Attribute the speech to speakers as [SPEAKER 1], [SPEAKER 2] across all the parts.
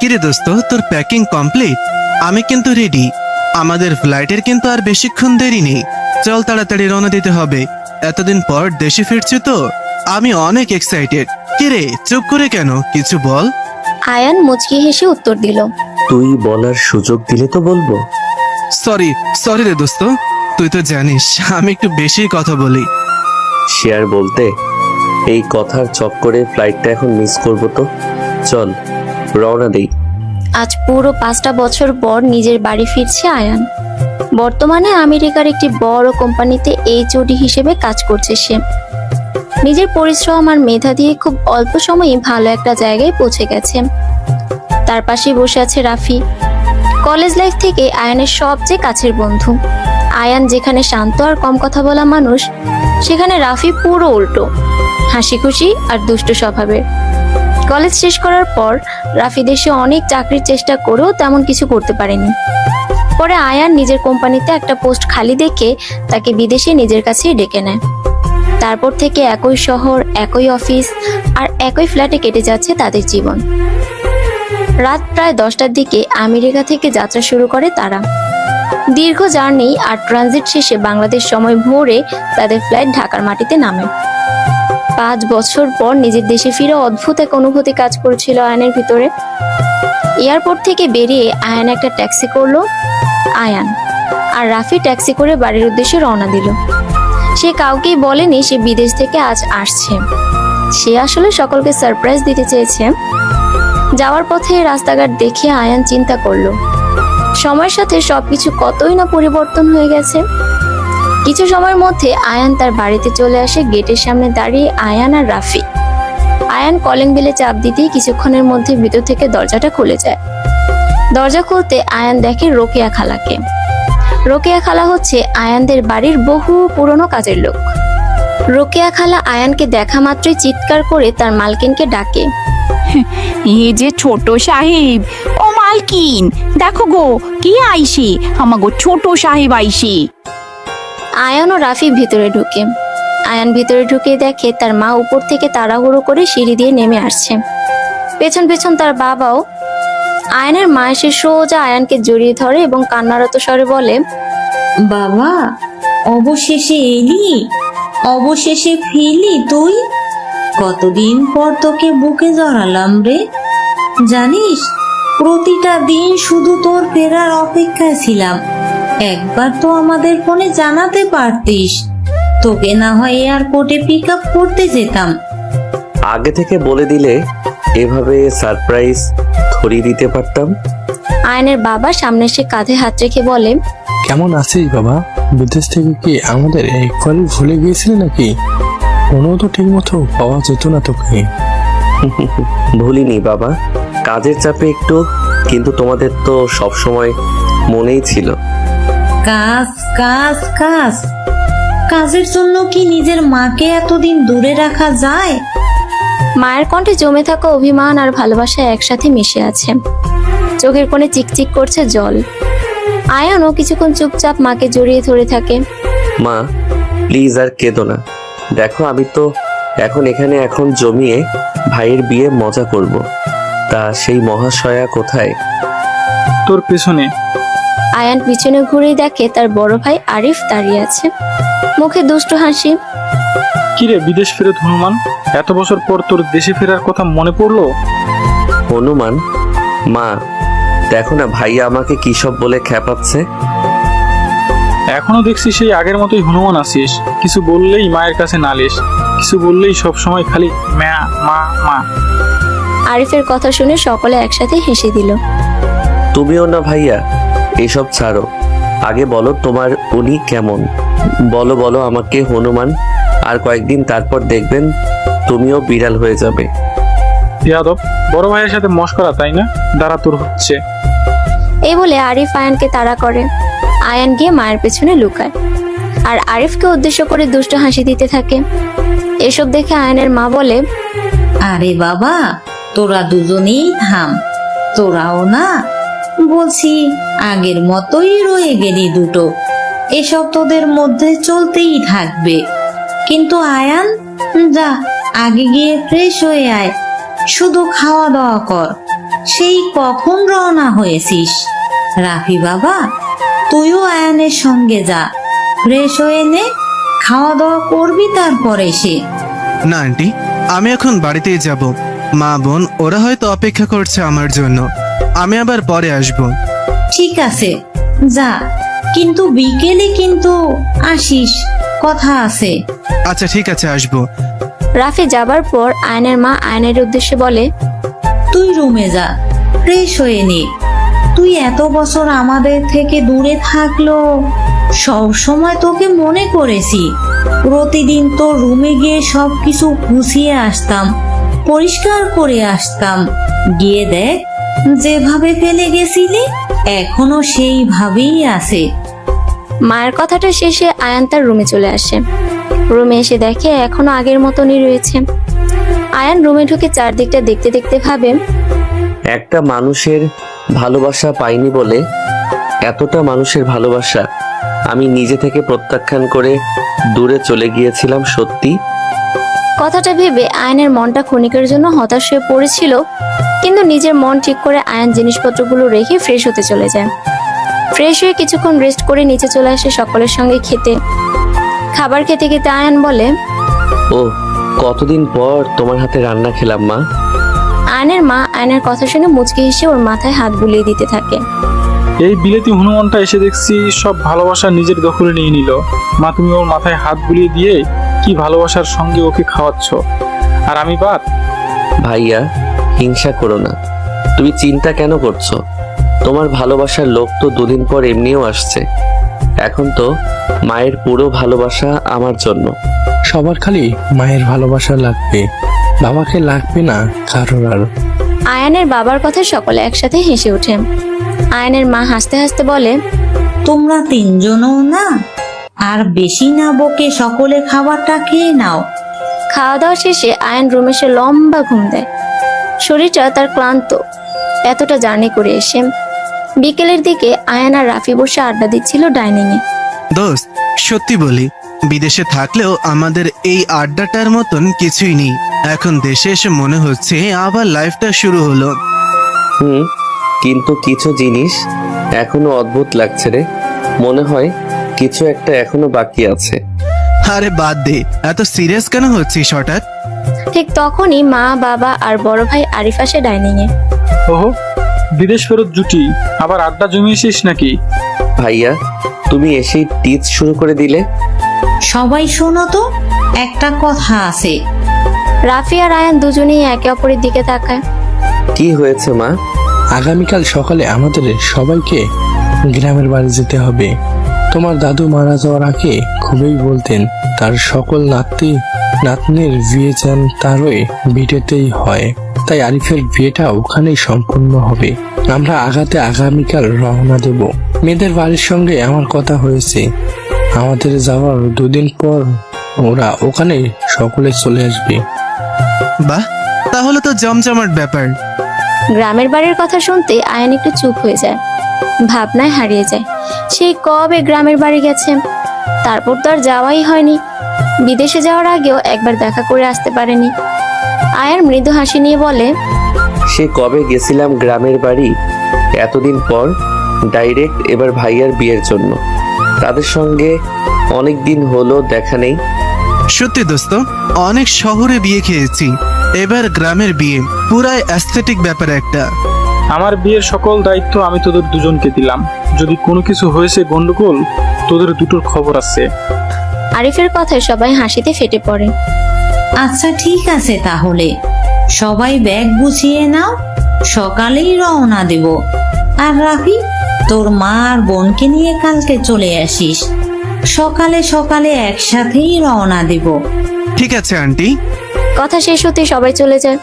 [SPEAKER 1] কিরে দোস্ত, তোর প্যাকিং কমপ্লিট? আমি কিন্তু রেডি। আমাদের ফ্লাইটের কিন্তু আর বেশিক্ষণ দেরি নেই। চল তাড়াতাড়ি রওনা দিতে হবে। এতদিন পর দেশে ফিরছি তো, আমি অনেক এক্সাইটেড। কিরে চুপ করে কেন, কিছু বল।
[SPEAKER 2] আয়ান মুচকি হেসে উত্তর দিল।
[SPEAKER 3] তুই বলার সুযোগ দিলে তো বলবো।
[SPEAKER 1] সরি সরি রে দোস্ত, তুই তো জানিস আমি একটু বেশি কথা বলি।
[SPEAKER 3] শেয়ার বলতে এই কথার চক্করে ফ্লাইটটা এখন মিস করব তো। চল রওনা দেই।
[SPEAKER 2] আজ পুরো 5টা বছর পর নিজের বাড়ি ফিরছে আয়ান। বর্তমানে আমেরিকার একটি বড় কোম্পানিতে এইচওডি হিসেবে কাজ করছে সে। নিজের পরিশ্রম আর মেধা দিয়ে খুব অল্প সময়ে ভালো একটা জায়গায় পৌঁছে গেছে। তার পাশে বসে আছে রাফি, কলেজ লাইফ থেকে আয়ানের সবচেয়ে কাছের বন্ধু। আয়ান যেখানে শান্ত আর কম কথা বলা মানুষ, সেখানে রাফি পুরো উল্টো, হাসি খুশি আর দুষ্ট স্বভাবের। কলেজ শেষ করার পর রাফি দেশে অনেক চাকরির চেষ্টা করেও তেমন কিছু করতে পারেনি। পরে আয়ান নিজের কোম্পানিতে একটা পোস্ট খালি দেখে তাকে বিদেশে নিজের কাছেই ডেকে নেয়। তারপর থেকে একই শহর, একই অফিস আর একই ফ্ল্যাটে কেটে যাচ্ছে তাদের জীবন। রাত প্রায় 10টার দিকে আমেরিকা থেকে যাত্রা শুরু করে তারা। দীর্ঘ জার্নি আর ট্রানজিট শেষে বাংলাদেশ সময় ভোরে তাদের ফ্লাইট ঢাকার মাটিতে নামে। 5 বছর পর নিজের দেশে ফিরে অদ্ভুত এক অনুভূতি কাজ করছিল আয়ানের ভিতরে। এয়ারপোর্ট থেকে বেরিয়ে আয়ান একটা ট্যাক্সি করলো। আয়ান আর রাফি ট্যাক্সি করে বাড়ির উদ্দেশ্যে রওনা দিল। সে কাউকেই বলেনি সে বিদেশ থেকে আজ আসছে। সে আসলে সকলকে সারপ্রাইজ দিতে চেয়েছে। যাওয়ার পথে রাস্তাঘাট দেখে আয়ান চিন্তা করলো, সময়ের সাথে সবকিছু কতই না পরিবর্তন হয়ে গেছে। কিছু সময়ের মধ্যে আয়ান তার বাড়িতে চলে আসে। গেটের সামনে দাঁড়িয়ে আয়ান আর রাফি। আয়ান কলিং বেলে চাপ দিতেই কিছুক্ষণের মধ্যে ভিতর থেকে দরজাটা খুলে যায়। দরজা খুলতে আয়ান দেখে রোকেয়া খালাকে। রোকেয়া খালা হচ্ছে আয়ানদের বাড়ির বহু পুরনো কাজের লোক। রোকেয়া খালা আয়ানকে দেখা মাত্রই চিৎকার করে তার মালকিনকে ডাকে।
[SPEAKER 4] এই যে ছোট সাহেব, ও মালকিন, দেখো গো কি আইসে, আমাগো ছোট সাহেব আইসে।
[SPEAKER 2] আয়ান ও রাফি ভিতরে ঢুকে। আয়ান ভিতরে ঢুকে দেখে তার মা উপর থেকে তাড়াহুড়ো করে সিঁড়ি দিয়ে নেমে আসছে। পেছন পেছন তার বাবাও। আয়ানের মা এসে সোজা আয়ানকে জড়িয়ে ধরে এবং কান্নারত স্বরে বলে,
[SPEAKER 5] বাবা, অবশেষে এলি, অবশেষে ফিরলি তুই। কতদিন পর তোকে বুকে জড়ালাম রে। জানিস, প্রতিটা দিন শুধু তোর ফেরার অপেক্ষায় ছিলাম। একবার তো আমাদের ফোনে জানাতে পারতিস, তোকে না হয় এয়ারপোর্টে পিক আপ করতে যেতাম।
[SPEAKER 3] আগে থেকে বলে দিলে এভাবে সারপ্রাইজ ধরিয়ে দিতে পারতাম।
[SPEAKER 2] আয়ানের বাবা সামনে এসে কাঁধে হাত রেখে বলে,
[SPEAKER 6] কেমন আছিস বাবা? বিদেশ থেকে কি আমাদের একবারই ভুলে গিয়েছিলে নাকি? কোনো তো ঠিক মতো পাওয়া যেত না তোকে।
[SPEAKER 3] ভুলিনি বাবা, কাজের চাপে একটু, কিন্তু তোমাদের তো সব সময় মনেই ছিল।
[SPEAKER 5] কাজ কাজ কাজ, কাজের জন্য কি নিজের মাকে এতদিন দূরে রাখা যায়?
[SPEAKER 2] মায়ের কণ্ঠে জমে থাকা অভিমান আর ভালোবাসা একসাথে মিশে আছে। চোখের কোণে চিকচিক করছে জল। আয়ানও কিছুক্ষণ চুপচাপ মাকে জড়িয়ে ধরে থাকে।
[SPEAKER 3] মা প্লিজ আর কেঁদো না। দেখো আমি তো এখানে জমিয়ে ভাইয়ের বিয়ে মজা করব। তা সেই মহাশয়া কোথায়?
[SPEAKER 7] তোর পেছনে।
[SPEAKER 2] আয়ান পিছনে ঘুরে দেখে তার বড় ভাই আরিফ দাঁড়িয়ে আছে, মুখে দুষ্টু হাসি।
[SPEAKER 7] কিরে বিদেশ ফেরত হনুমান, এত বছর পর তোর দেশে ফেরার কথা মনে পড়লো?
[SPEAKER 3] হনুমান? মা দেখো না ভাইয়া আমাকে কি সব বলে খেপাচ্ছে।
[SPEAKER 7] এখনো দেখছি সেই আগের মতোই হনুমান আছিস। কিছু বললেই মায়ের কাছে নালিশ, কিছু বললেই সব সময় খালি মা মা মা।
[SPEAKER 2] আরিফের কথা শুনে সকলে একসাথে হেসে দিল।
[SPEAKER 3] তুমিও না ভাইয়া, এসব ছাড়ো। আগে বলো তোমার উনি কেমন? বলো বলো আমাকে হনুমান। আর কয়েকদিন তারপর দেখবেন তুমিও বিড়াল হয়ে যাবে।
[SPEAKER 7] ইয়াদব, বড় ভাইয়ের সাথে মশকরা তাই না? দাঁড়া তোর হচ্ছে।
[SPEAKER 2] এই বলে আরিফ আয়ানকে তাড়া করে। আয়ান গিয়ে মায়ের পেছনে লুকায় আর আরিফকে উদ্দেশ্য করে দুষ্ট হাসি দিতে থাকে। এসব দেখে আয়ানের মা বলে,
[SPEAKER 5] আরে বাবা, তোরা দুজনেই থাম। তোরাও না বলছি আগের মতোই রয়ে গেলি দুটো। এসব তোদের মধ্যে চলতেই থাকবে। কিন্তু আয়ান, যা আগে গিয়ে ফ্রেশ হয়ে আয়, শুধু খাওয়া দাওয়া কর। সেই কখন রওনা হয়েছিস? রাফি বাবা, তুইও আয়ানের সঙ্গে যা, ফ্রেশ হয়ে নে, খাওয়া দাওয়া করবি তারপর এসে।
[SPEAKER 1] না আন্টি, আমি এখন বাড়িতেই যাব। মা বোন ওরা হয়তো অপেক্ষা করছে আমার জন্য। আমি আবার পরে আসব।
[SPEAKER 5] ঠিক আছে, যা, কিন্তু বিকেলে কিন্তু আসিস, কথা আছে।
[SPEAKER 1] আচ্ছা ঠিক আছে, আসবো।
[SPEAKER 2] রাফি যাবার পর আয়নের মা আয়নের উদ্দেশ্যে বলে,
[SPEAKER 5] তুই রুমে যা, ফ্রেশ হয়ে নে। তুই এত বছর আমাদের থেকে দূরে থাকলো সব সময় তোকে মনে করেছি। প্রতিদিন তোর রুমে গিয়ে সবকিছু গুছিয়ে আসতাম, পরিষ্কার করে আসতাম। গিয়ে দেখ, যেভাবে ফেলে গেছিলি এখনো সেইভাবেই আছে।
[SPEAKER 2] মায়ের কথাটা শেষে আয়ান তার রুমে চলে আসে। রুমে এসে দেখে এখনো আগের মতনই রয়েছে। আয়ান রুমে ঢুকে চারদিকটা দেখতে দেখতে ভাবে,
[SPEAKER 3] একটা মানুষের ভালোবাসা পাইনি বলে এতটা মানুষের ভালোবাসা আমি নিজে থেকে প্রত্যাখ্যান করে দূরে চলে গিয়েছিলাম। সত্যি
[SPEAKER 2] কথাটা ভেবে আয়নের মনটা ক্ষণিকের জন্য হতাশ হয়ে পড়েছিল, কিন্তু নিজের মন ঠিক করে আয়ন জিনিসপত্রগুলো রেখে ফ্রেশ হতে চলে যায়। ফ্রেশ হয়ে কিছুক্ষণ রেস্ট করে নিচে চলে আসে সকলের সঙ্গে খেতে। খাবার খেতে খেতে আয়ন বলে,
[SPEAKER 3] ও কতদিন পর তোমার হাতে রান্না খেলাম মা।
[SPEAKER 2] আয়নের মা আয়নের কথা শুনে মুচকি হেসে ওর মাথায় হাত বুলিয়ে দিতে থাকে।
[SPEAKER 7] এই বিলেতি হনুমানটা এসে দেখছি সব ভালোবাসা নিজের দখলে নিয়ে নিল। মা, তুমি ওর মাথায় হাত বুলিয়ে দিয়ে কি ভালোবাসার সঙ্গে ওকে খাওয়াচ্ছ, আর আমি বাদ।
[SPEAKER 3] ভাইয়া, হিংসা করো না। তুমি চিন্তা কেন করছো? তোমার ভালোবাসার লোক তো দুদিন পর এমনিও আসছে। এখন তো মায়ের পুরো ভালোবাসা আমার জন্য।
[SPEAKER 6] সবার খালি মায়ের ভালোবাসা লাগবে, বাবাকে লাগবে না কারোর। আর
[SPEAKER 2] আয়ানের বাবার কথা সকলে একসাথে হেসে ওঠে। আয়ানের মা হাসতে হাসতে বলে,
[SPEAKER 5] তোমরা তিনজনও না, আর বেশি না বকে সকলে খাবারটা খেয়ে নাও।
[SPEAKER 2] খাওয়া দাওয়া শেষে আয়ান রুমে এসে লম্বা ঘুম দেয়। শরীরটা তার ক্লান্ত, এতটা জার্নি করে এসে। বিকেলের দিকে আয়ান আর রাফি বসে আড্ডা দিচ্ছিল ডাইনিং এ।
[SPEAKER 1] দোস্ত, সত্যি বলি, বিদেশে থাকলেও আমাদের এই আড্ডাটার মতন কিছুই নেই। এখন দেশে এসে মনে হচ্ছে আবার লাইফটা শুরু হলো।
[SPEAKER 3] কিন্তু কিছু জিনিস এখনো অদ্ভুত লাগছে রে। মনে হয় কিছু একটা এখনো বাকি আছে।
[SPEAKER 1] আরে বাদ দে, এত সিরিয়াস কেন হচ্ছিস হঠাৎ?
[SPEAKER 2] ঠিক তখনই মা, বাবা আর বড় ভাই আরিফ আসে ডাইনিং এ।
[SPEAKER 7] ওহো, বিদেশ ফেরত জুটি, আবার আড্ডা জমিয়েছিস নাকি?
[SPEAKER 3] ভাইয়া, তুমি এসেই টিচ শুরু করে দিলে।
[SPEAKER 5] সবাই শোনো তো, একটা কথা আছে।
[SPEAKER 2] রাফি আর আয়ান দুজনেই একে অপরের দিকে তাকায়।
[SPEAKER 3] কি হয়েছে মা?
[SPEAKER 6] আগামীকাল সকালে আমাদের সবাইকে গ্রামের বাড়ি যেতে হবে। তোমার দাদু মারা যাওয়ার আগে খুবই বলতেন তার সকল নাতি নাতনির বিয়ে যেন তারই ভিটেতেই হয়। তাই আরিফের বিয়েটা ওখানেই সম্পূর্ণ হবে। আমরা আগামীকাল রওনা দেব। মেয়েদের বাড়ির সঙ্গে আমার কথা হয়েছে, আমাদের যাওয়ার দুদিন পর ওরা ওখানে সকলে চলে আসবে।
[SPEAKER 1] বাহ, তাহলে তো জমজমাট ব্যাপার।
[SPEAKER 2] গ্রামের বাড়ির কথা শুনতে আয়ান একটু চুপ হয়ে যায়, ভাবনায় হারিয়ে যায়। সেই কবে গ্রামের বাড়ি গেছে, তারপর তো আর যাওয়াই হয়নি। বিদেশে যাওয়ার আগেও একবার দেখা করে আসতে পারেনি। আয়ান মৃদু হাসি নিয়ে বলে,
[SPEAKER 3] সে কবে গেছিলাম গ্রামের বাড়ি, এতদিন পর ডাইরেক্ট এবার ভাইয়ার বিয়ের জন্য। তাদের সঙ্গে অনেক দিন হলো দেখা নেই।
[SPEAKER 1] সত্যি দোস্ত, অনেক শহরে বিয়ে খেয়েছি, এবার গ্রামের বিয়ে পুরাই অ্যাস্থেটিক ব্যাপার একটা।
[SPEAKER 7] আমার বিয়ের সকল দায়িত্ব আমি তোদের দুজনকে দিলাম। যদি কোনো কিছু হয়েছে গন্ডগোল, তোদের দুটোর খবর আছে।
[SPEAKER 2] আরিফের কথায় সবাই হাসিতে ফেটে পড়ে।
[SPEAKER 5] আচ্ছা ঠিক আছে, তাহলে সবাই ব্যাগ গুছিয়ে নাও, সকালেই রওনা দেব। আর রাফি, তোর মা আর বোনকে নিয়ে কালকে চলে আসিস। সকালে সকালে একসাথেই রওনা দেব।
[SPEAKER 1] ঠিক আছে আন্টি।
[SPEAKER 2] কথা শেষ হতে সবাই চলে যায়।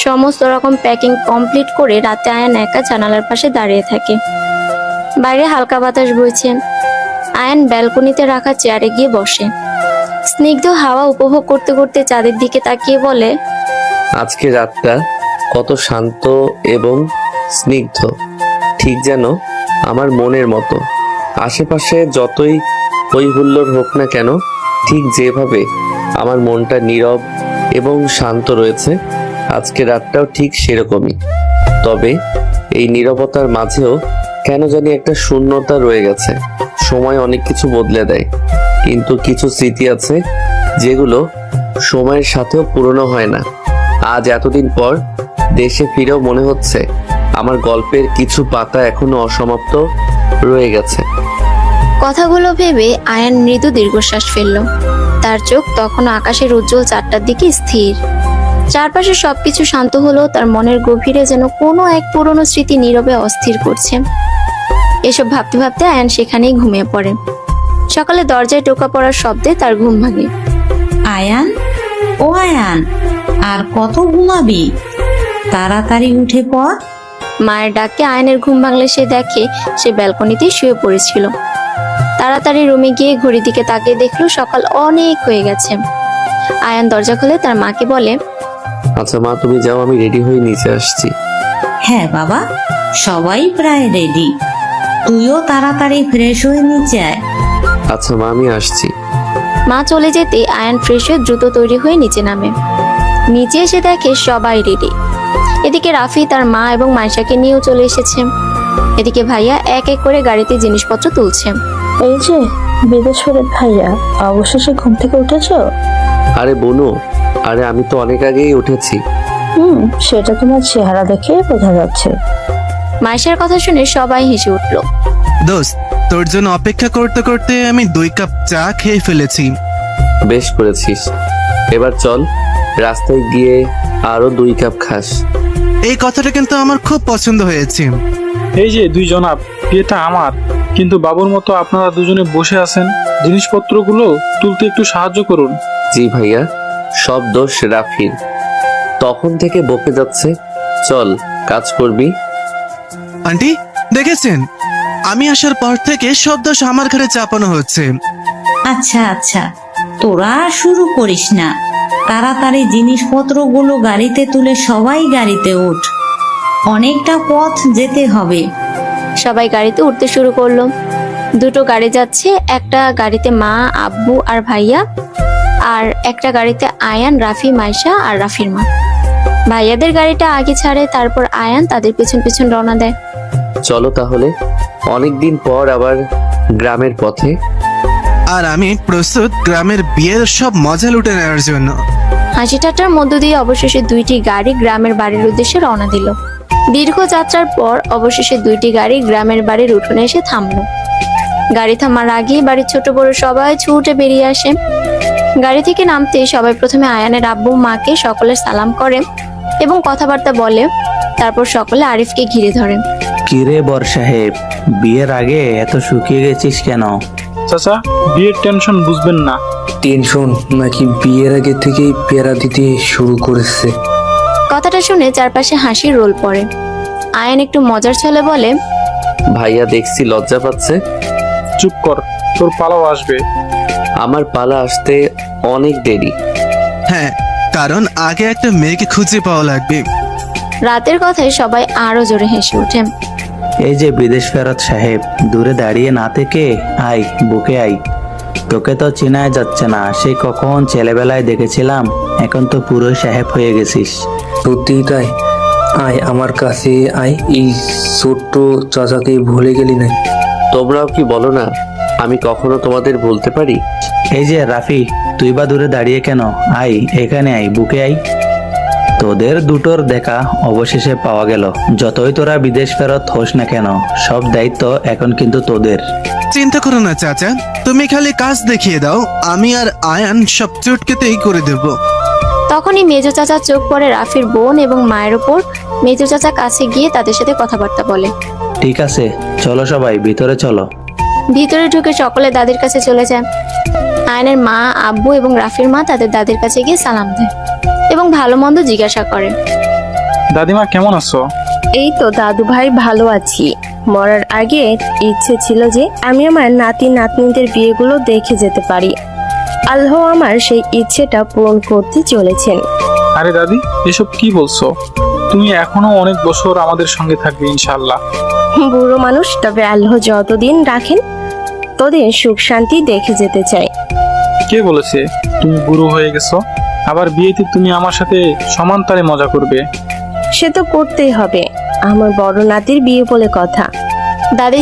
[SPEAKER 2] সমস্ত রকম প্যাকিং কমপ্লিট করে রাতে আয়ান একা জানালার পাশে দাঁড়িয়ে থাকে। বাইরে হালকা বাতাস বইছে। আয়ান ব্যালকনিতে রাখা চেয়ারে গিয়ে বসে। স্নিগ্ধ হাওয়া উপভোগ করতে করতে চাঁদের দিকে তাকিয়ে বলে,
[SPEAKER 3] আজকে রাতটা কত শান্ত এবং স্নিগ্ধ, ঠিক যেন আমার মনের মতো। আশেপাশে যতই হই হুল্লোড় হোক না কেন, ঠিক যেভাবে আমার মনটা নীরব এবং শান্ত রয়েছে, আজকে রাতটাও ঠিক সেরকমই। তবে এই নীরবতার মাঝেও কেন জানি একটা শূন্যতা রয়ে গেছে। সময় অনেক কিছু বদলে দেয়, কিন্তু কিছু স্মৃতি আছে যেগুলো সময়ের সাথেও পুরনো হয় না। আজ এতদিন পর দেশে ফিরেও মনে হচ্ছে আমার গল্পের কিছু পাতা এখনো অসমাপ্ত রয়ে গেছে।
[SPEAKER 2] কথাগুলো ভেবে আয়ান মৃদু দীর্ঘশ্বাস ফেলল। তার চোখ তখনও আকাশের উজ্জ্বল চারটার দিকে স্থির। চারপাশে সবকিছু শান্ত হলো, তার মনের গভীরে যেন কোনো এক পুরনো স্মৃতি নীরবে অস্থির করছে। এসব ভাবতে ভাবতে আয়ান সেখানেই ঘুমিয়ে পড়ে। সকালে দরজায় টোকা পড়ার শব্দে তার ঘুম ভাঙে।
[SPEAKER 5] আয়ান, ও আয়ান, আর কত ঘুমাবি? তাড়াতাড়ি উঠে পড়।
[SPEAKER 2] মায়ের ডাকে আয়নের ঘুম ভাঙলে সে দেখে সে ব্যালকনিতেই শুয়ে পড়েছিল। তাড়াতাড়ি রুমে গিয়ে ঘড়ির দিকে তাকিয়ে দেখলো সকাল অনেক হয়ে গেছে। আয়ান দরজা খুলে তার মাকে বলে,
[SPEAKER 3] আচ্ছা মা, তুমি যাও, আমি রেডি হয়ে নিচে আসছি।
[SPEAKER 5] হ্যাঁ বাবা, সবাই প্রায় রেডি। তুইও তাড়াতাড়ি ফ্রেশ হয়ে নিচে আয়।
[SPEAKER 3] আচ্ছা মা, আমি আসছি।
[SPEAKER 2] মা চলে যেতে আয়ান ফ্রেশ হয়ে দ্রুত তৈরি হয়ে নিচে নামে। নিচে এসে দেখে সবাই রেডি। এদিকে রাফি তার মা এবং মাইশাকে নিয়েও চলে এসেছে। এদিকে ভাইয়া এক এক করে গাড়িতে জিনিসপত্র তুলছে।
[SPEAKER 8] এই যে বিদেশ ফেরত ভাইয়া, অবশেষে ঘুম থেকে উঠেছো?
[SPEAKER 3] আরে বনু, আরে আমি তো অনেক আগেই উঠেছি।
[SPEAKER 8] সেটা তোমার চেহারা দেখে বোঝা যাচ্ছে।
[SPEAKER 2] মাইশার কথা শুনে সবাই হেসে উঠল।
[SPEAKER 1] দোস্ত, তোর জন্য অপেক্ষা করতে করতে আমি 2 কাপ চা খেয়ে ফেলেছি।
[SPEAKER 3] বেশ করেছিস। এবার চল, রাস্তায় গিয়ে আরো 2 কাপ খাস।
[SPEAKER 1] এই কথাটা কিন্তু আমার খুব পছন্দ হয়েছে।
[SPEAKER 7] এই যে দুই জনাব, বিয়েটা আমার, কিন্তু বাবুর মতো আপনারা দুজনে বসে আছেন। জিনিসপত্রগুলো তুলতে একটু সাহায্য করুন।
[SPEAKER 3] জি ভাইয়া, সব দোষ রাফির, তখন থেকে বকে যাচ্ছে। চল, কাজ করবি।
[SPEAKER 1] আন্টি, দেখেছেন, আমি আসার পর থেকে সব দোষ আমার ঘরে চাপানো হচ্ছে।
[SPEAKER 5] আচ্ছা আচ্ছা, তোরা আর শুরু করিস না। তাড়াতাড়ি জিনিসপত্রগুলো গাড়িতে তুলে সবাই গাড়িতে ওঠ। অনেকটা পথ যেতে হবে।
[SPEAKER 2] সবাই গাড়িতে উঠতে শুরু করলো। 2টো গাড়ি যাচ্ছে, একটা গাড়িতে মা, আব্বু আর ভাইয়া, আর একটা গাড়িতে আয়ান, রাফি, মাইশা আর রাফির মা। ভাইয়াদের গাড়িটা আগে ছাড়ে, তারপর আয়ান তাদের পেছন পেছন রওনা দেয়।
[SPEAKER 3] চলো তাহলে, অনেকদিন পর আবার গ্রামের পথে।
[SPEAKER 1] আর আমি প্রস্তুত গ্রামের বিয়ের সব মজা লুটে নেওয়ার জন্য।
[SPEAKER 2] হাসি ঠাট্টার মধ্য দিয়ে অবশেষে 2টি গাড়ি গ্রামের বাড়ির উদ্দেশ্যে রওনা দিল। দীর্ঘ যাত্রার পর অবশেষে 2টি গাড়ি গ্রামের বাড়ির উঠোনে এসে থামলো। গাড়ি থামার আগে বাড়ির ছোট বড় সবাই ছুটে বেরিয়ে আসে। গাড়ি থেকে নামতে সবাই প্রথমে আয়ানের আব্বু মাকে সকলের সালাম করে এবং কথাবার্তা বলে। তারপর সকলে আরিফকে ঘিরে ধরে।
[SPEAKER 9] কিরে বর সাহেব, বিয়ের আগে এত শুকিয়ে গেছিস কেন?
[SPEAKER 7] চাচা, বিয়ের টেনশন বুঝবেন না।
[SPEAKER 6] টেনশন নাকি বিয়ের আগে থেকেই পেরা দিতে শুরু করেছে?
[SPEAKER 2] কথাটা শুনে চারপাশে হাসির রোল পড়ে। আয়ান একটু মজার ছলে বলে,
[SPEAKER 3] ভাইয়া দেখছি লজ্জা পাচ্ছে।
[SPEAKER 7] চুপ কর, তোর পালাও আসবে।
[SPEAKER 3] আমার পালা আসতে অনেক দেরি।
[SPEAKER 1] হ্যাঁ, কারণ আগে একটা মেয়েকে খুঁজে পাওয়া লাগবে।
[SPEAKER 2] রাতের কথায় সবাই আরো জোরে হেসে ওঠে।
[SPEAKER 9] এই যে বিদেশ ফেরত সাহেব, দূরে দাঁড়িয়ে না থেকে আয়, বুকে আয়। তোকে তো চেনাই যাচ্ছে না, সেই কখন ছেলেবেলায় দেখেছিলাম, এখন তো পুরো সাহেব হয়ে গেছিস।
[SPEAKER 6] সত্যি তাই, আয় আমার কাছে আয়। এই ছোট্ট চাচাকে ভুলে গেলি না?
[SPEAKER 3] তোমরাও কি বলো না আমি কখনো তোমাদের ভুলতে পারি?
[SPEAKER 9] এই যে রাফি, তুই বা দূরে দাঁড়িয়ে কেন? আয় এখানে আয়, বুকে আয়। তোদের দুটোর দেখা অবশেষে পাওয়া গেল। যতই তোরা বিদেশ ফেরত হোস না কেন, সব দায়িত্ব এখন কিন্তু তোদের।
[SPEAKER 1] চিন্তা করো না চাচা, তুমি খালি কাজ দেখিয়ে দাও, আমি আর আয়ান সব চুটকেতেই করে দেব।
[SPEAKER 2] তখনই মেজো চাচার চোখ পড়ে রাফির বোন এবং মায়ের ওপর। মেজো চাচা কাছে গিয়ে তাদের সাথে কথাবার্তা বলে।
[SPEAKER 9] ঠিক আছে, চলো সবাই ভিতরে চলো।
[SPEAKER 2] ভিতরে ঢুকে সকলে দাদির কাছে চলে যায়। আয়নের মা, আব্বু এবং রাফির মা তাদের দাদির কাছে গিয়ে সালাম দেয় এবং ভালো মন্দ জিজ্ঞাসা করে।
[SPEAKER 7] দাদিমা কেমন আছো?
[SPEAKER 8] এই তো দাদু ভাই, ভালো আছি। মরার আগে ইচ্ছে ছিল যে আমি আমার নাতি নাতনিদের বিয়েগুলো দেখে যেতে পারি। আল্লাহ আমার সেই ইচ্ছেটা পূরণ করতে চলেছেন।
[SPEAKER 7] আরে দাদি, এসব কি বলছো? তুমি এখনো অনেক বছর আমাদের সঙ্গে থাকবে ইনশাআল্লাহ।
[SPEAKER 8] বুড়ো মানুষ, তবে আল্লাহ যতদিন রাখেন তোদের সুখ শান্তি দেখে যেতে চাই।
[SPEAKER 7] কে বলেছে তুমি বুড়ো হয়ে গেছো? আবার বিয়েতে তুমি আমার সাথে সমান তালে মজা করবে।
[SPEAKER 8] সে তো করতেই হবে, আমার বড় নাতির বিয়ে বলে কথা।
[SPEAKER 2] দাদি